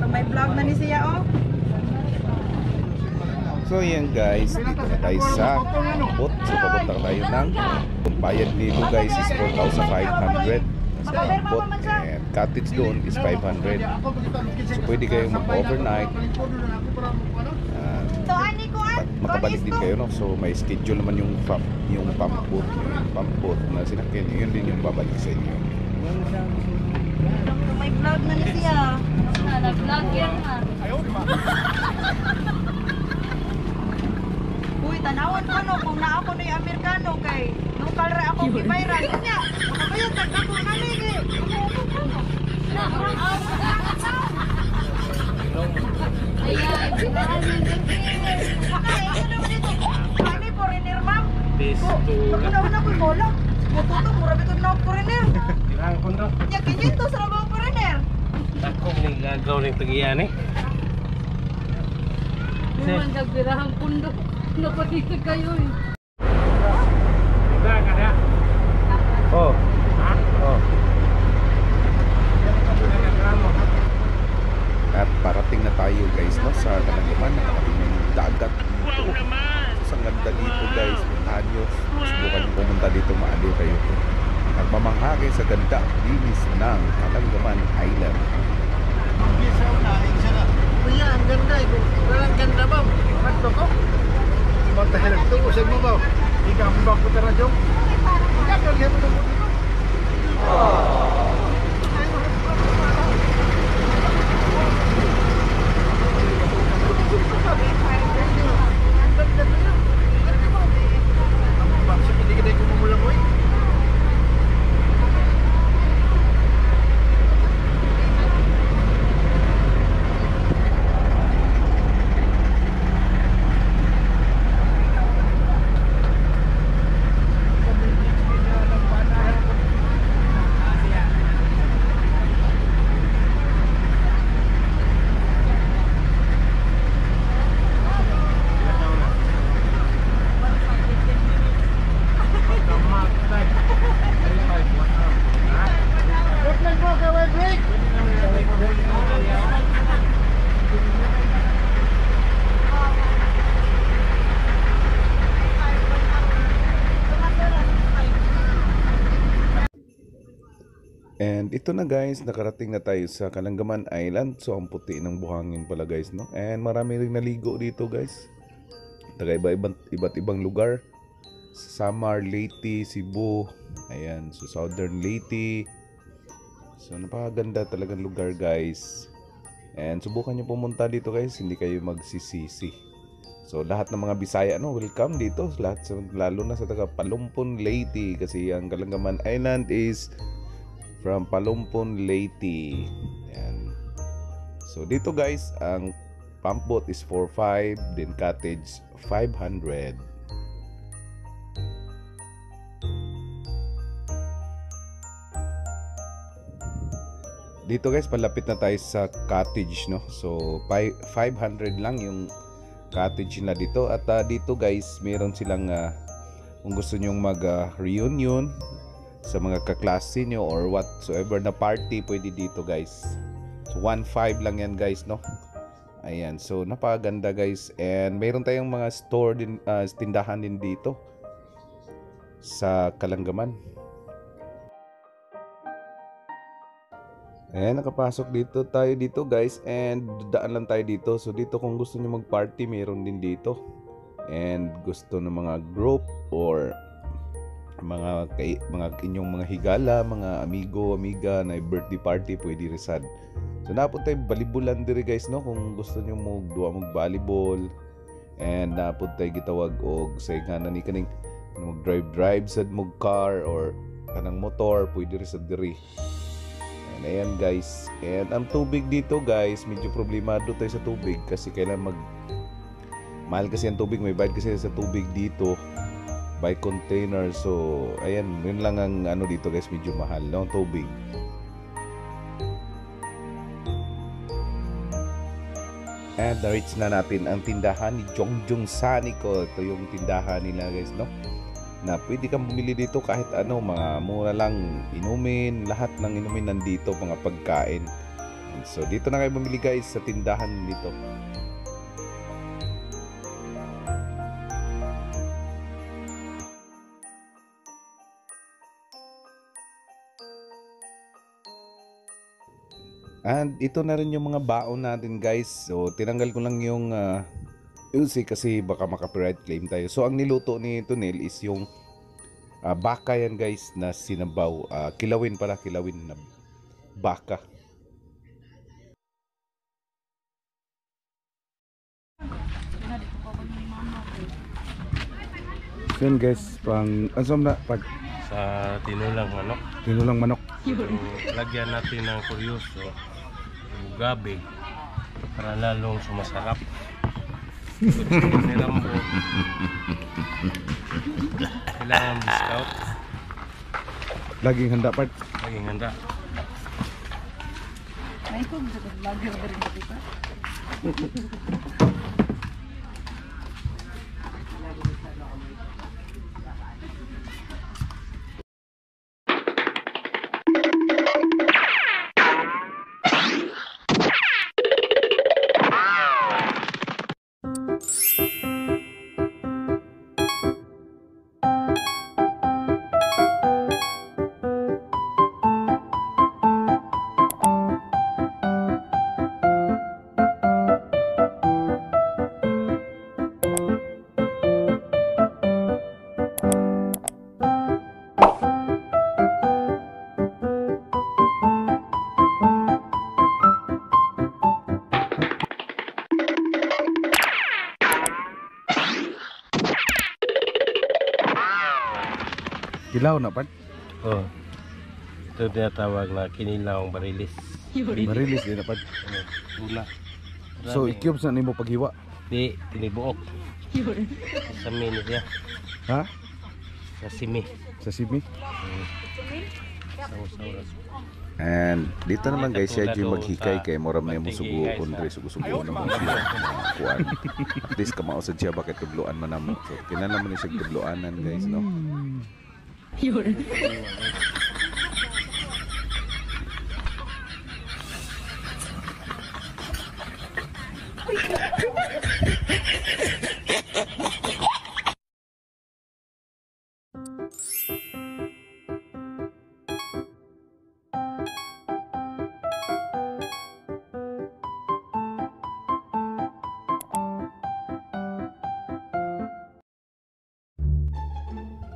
May vlog na ni siya, oh. So yan guys, dito na tayo sa boat. So papunta tayo ng bayad dito guys is 4,500 sa boat, and cottage doon is 500. So pwede kayong mag-overnight makabalik din kayo, no? So may schedule naman yung pump boat na sinakyan, yun din yung babalik sa inyo. May vlog na ni siya. Nag-vlog yan ha. Uy, tanawan ko no, kung na ako na yung Amerikano kay nung kalra ako gibayran niya. Makabayad tagdako kami kay. Ayan, sinahan yung Kani foreigner ma'am. Besto. Una ko mola. Motuto mura bitud na foreigner. Tirang kondo. Ya kinito sa mga foreigner. Ako ning gagaw ning tagiyan eh. Buwan nagbirahang pundo. Napatisig kayo eh. Diba ka na? Oh. Ha? Oh. At parating na tayo guys, no, sa Kalangaman. Nakarating na yung dagat. Wow naman! Sa ganda dito guys, puntahan nyo. Subukan nyo pumunta dito, maaliw kayo. Nagmamangha kayo sa ganda, linis ng Kalangaman Island. Kuya, ang ganda ito. Ang ganda ba? Magto ko? Magtahilag ito. Usag mo ba? Ikaw mo ba ko tara dyan? Ikaw mo ba ko dito? And ito na guys, nakarating na tayo sa Kalangaman Island. So ang puti ng buhangin pala guys, no? And marami ring naligo dito guys. Taga iba't ibang lugar. Samar, Leyte, Cebu. Ayan, so Southern Leyte. So napakaganda talagang lugar guys. And subukan nyo pumunta dito guys, hindi kayo magsisisi. So lahat ng mga Bisaya, no, welcome dito. Lahat, lalo na sa taga Palumpon, Leyte. Kasi ang Kalangaman Island is from Palumpon, Leyte. Ayan. So dito guys, ang pump boat is 4,500, then cottage 500. Dito guys, palapit na tayo sa cottage, no. So 500 lang yung cottage na dito. At dito guys, meron silang kung gusto nyong mag-reunion sa mga kaklase nyo or whatsoever na party, pwede dito guys. So 1,500 lang yan guys, no. Ayan, so napakaganda guys. And mayroon tayong mga store din, tindahan din dito sa Kalangaman. Ayan, nakapasok dito tayo dito guys, and daan lang tayo dito. So dito kung gusto nyo mag party, mayroon din dito. And gusto ng mga group or mga inyong mga higala, mga amigo, amiga na birthday party, pwede resad. So napod tayo balibulan diri guys, no, kung gusto nyo mag volleyball. And napod tayo gitawag og sa ingana ni kaning mag drive sa mag car or kanang motor, pwede resad diri. And ayan guys, and ang tubig dito guys, medyo problemado tayo sa tubig kasi kailan mahal kasi ang tubig, may bayad kasi sa tubig dito by container. So ayan, yun lang ang ano dito guys, medyo mahal ng tubig. And na-reach na natin ang tindahan ni Jongjong Saniko. Ito yung tindahan nila guys, no, na pwede kang bumili dito kahit ano, mga mura lang inumin, lahat ng inumin nandito, mga pagkain. So dito na kayo bumili guys sa tindahan dito. And ito na rin yung mga baon natin guys. So tinanggal ko lang yung kasi baka maka-copyright claim tayo. So ang niluto ni Tonel is yung baka yan guys na sinabaw. Kilawin na baka. So yun guys, pang asam na pag Sa tinulang manok. tinulang manok. So, lagyan natin ng kuryoso, gabi, para lalong sumasarap. Nirambo. Kailangan discount. Laging handa part. Laging handa. Ay, kung lagi na rin dito. Kilaw na part. Oh. Ito tinatawag na kinilawang barilis. Marilis din na part. Una. So i-cubes na nimo paghiwa. Di, tinibuok. Sa mini siya. Ha? Sa simi. Sa simi. Saus-saus. And dito naman guys, siya yung maghikay kay moram na yung musugo kundre sugo-sugo na mo siya kuan. At least kamausad siya bakit tubluan man namo. So kinahanglan man siya tubluanan guys, no.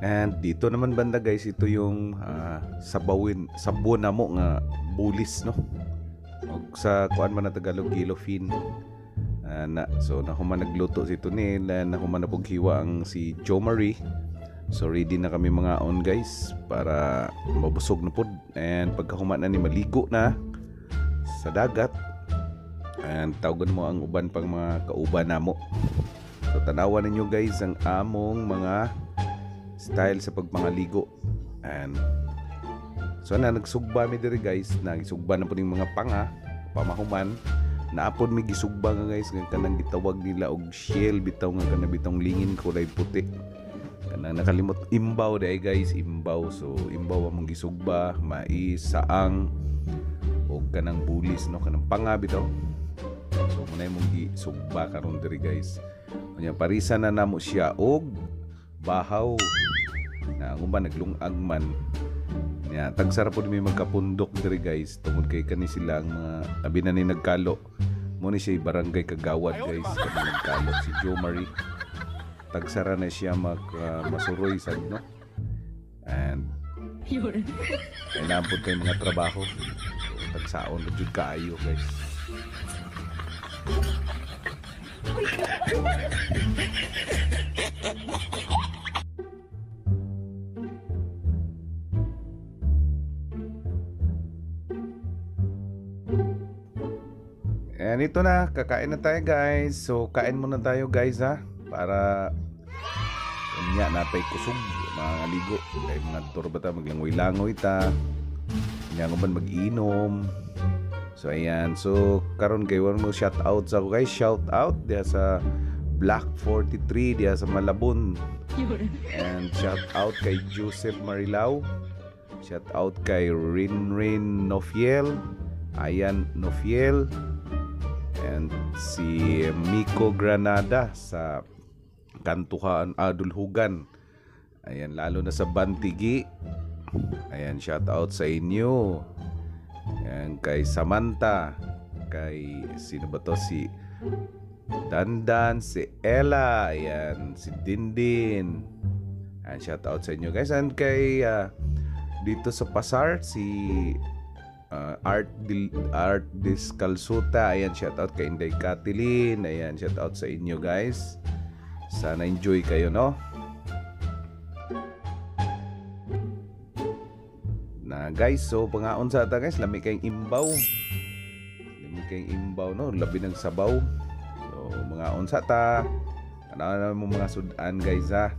And dito naman banda guys, ito yung sabon na mo nga bulis, no. Og sa kuan man na Tagalog, yellowfin. So nahuman nagluto si Tonel, nahuman na pughiwa ang si Jo Marie. So ready na kami mga on guys para mabusog na pod. And pagkahuman na ni maligo na sa dagat. And tawagan mo ang uban pang mga kauban namo. So tanawan ninyo guys ang among mga style sa pagpangaligo. And so nagsugba mi diri guys, nagisugba na po ning mga panga pamahuman, naapod mi gisugba nga guys nga kanang gitawag nila og shell bitaw nga kana bitong lingin kulay puti, kanang nakalimot imbaw day guys, imbaw. So imbaw among gisugba, mais, saang og kanang bulis, no, kanang panga bitaw. So muna imong gisugba karon diri guys. Unya parisa na namo siya og bahaw na ang uban naglungag man ya, tagsara po mi magkapundok diri guys tungod kay kani sila ang mga abi na ni nagkalo mo ni siya barangay Kagawad guys, kani nagkalo si Jo Marie, tagsara na siya masuroy sad, no. And kailangan po tayo mga trabaho, so tagsaon na jud kaayo guys. And ito na, kakain na tayo guys. So kain muna tayo guys ha, para unya napay kusog mga ligo kay mga turbata maglangoy-langoy ta nya man mag-inom. So ayan, so karon kay mo shout out sa guys, shout out diya sa Black 43 diya sa Malabon. And shout out kay Joseph Marilao, shout out kay Rinrin Nofiel, Ayan Nofiel, and si Miko Granada sa Kantuhan Dulhugan. Ayan, lalo na sa Bantigi. Ayan, shout out sa inyo. Ayan, kay Samantha, kay sino ba to, si Dandan, si Ella, ayan, si Dindin. Ayan, shout out sa inyo guys. And kay dito sa Pasar, si Art Discalsuta, ayan, shout out kay Inday Katilin. Ayan, shout out sa inyo guys. Sana enjoy kayo, no? Na guys, so pangaon sa ata guys, lami kayong imbaw. Lami kayong imbaw, no? Labi ng sabaw. So mga unsa ta. Ano mo mga sudan guys ha.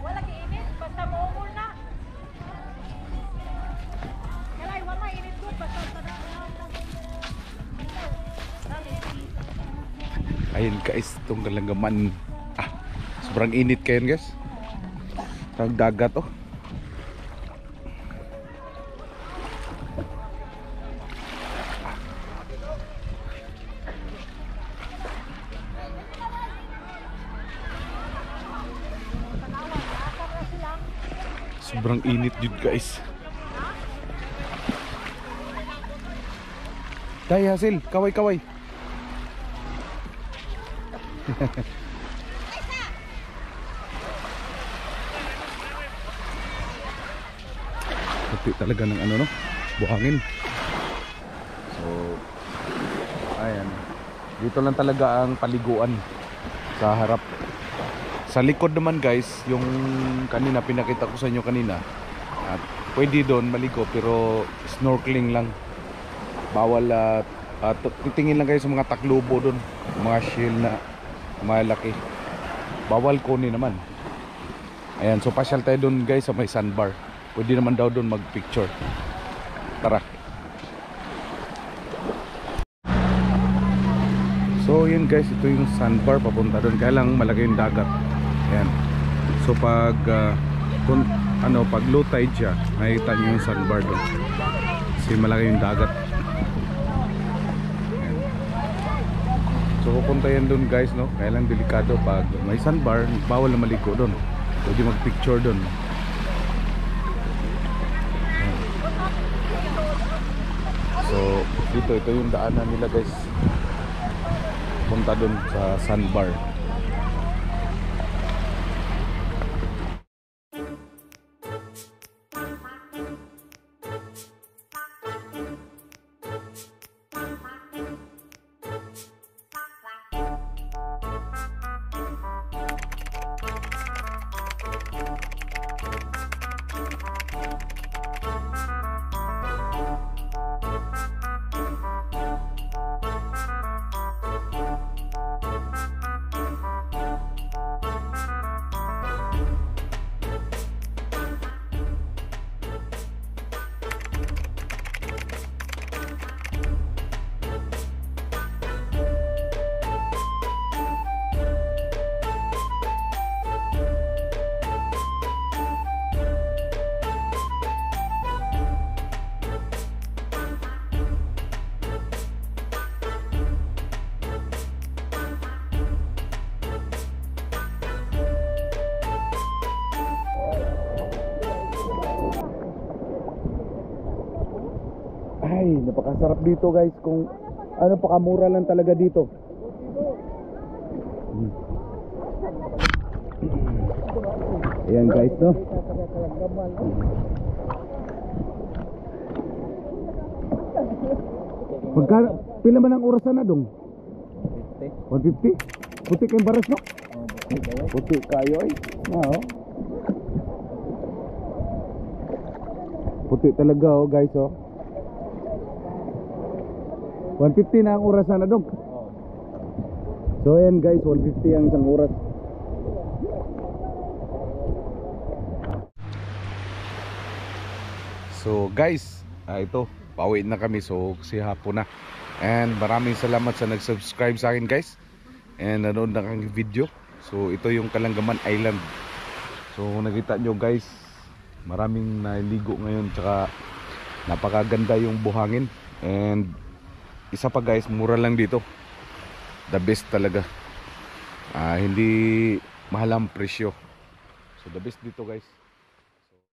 Wala kainit, basta maumol na. Kalay, wala init ko, basta Ayun guys, itong galanggaman. Sobrang init kayo guys. Ang dagat oh. Sobrang init dude guys. Tay Hasil, kaway-kaway. Puti talaga ng ano no, buhangin. So ayan, dito lang talaga ang paliguan sa harap. Sa likod naman guys, yung kanina pinakita ko sa inyo kanina, at pwede doon maligo pero snorkeling lang. Bawal titingin lang kayo sa mga taklubo doon, mga shell na malaki. Bawal kunin naman. Ayan, so pasyal tayo doon guys sa may sandbar. Pwede naman daw doon mag-picture. Tara. So yun guys, ito yung sandbar papunta doon. Kaya lang malaki yung dagat. Ayan. So pag pag low tide siya, makikita nyo yung sandbar doon. Kasi malaki yung dagat. Ayan. So pupunta yan doon guys, no? Kaya lang delikado pag may sandbar, bawal na maligo doon. Pwede mag-picture doon. So ito yung daanan nila guys, punta doon sa sandbar. Ay, napakasarap dito guys. Kung ano, pakamura lang talaga dito. Ayan guys, no? Magkano? Pila man ang orasan na dong? 150? Puti kayong baras, no? Puti kayo eh. Oo. Puti talaga oh guys oh. 150 na ang orasan na dong. So ayan guys, 150 ang isang oras. So guys, ito, pauwi na kami. So kasi hapon na. And maraming salamat sa nag-subscribe sa akin guys. And nanood na kang video. So ito yung Kalanggaman Island. So nakita nyo guys, maraming naligo ngayon. Tsaka napakaganda yung buhangin. And isa pa guys, mura lang dito. The best talaga. Hindi mahal ang presyo. So the best dito guys.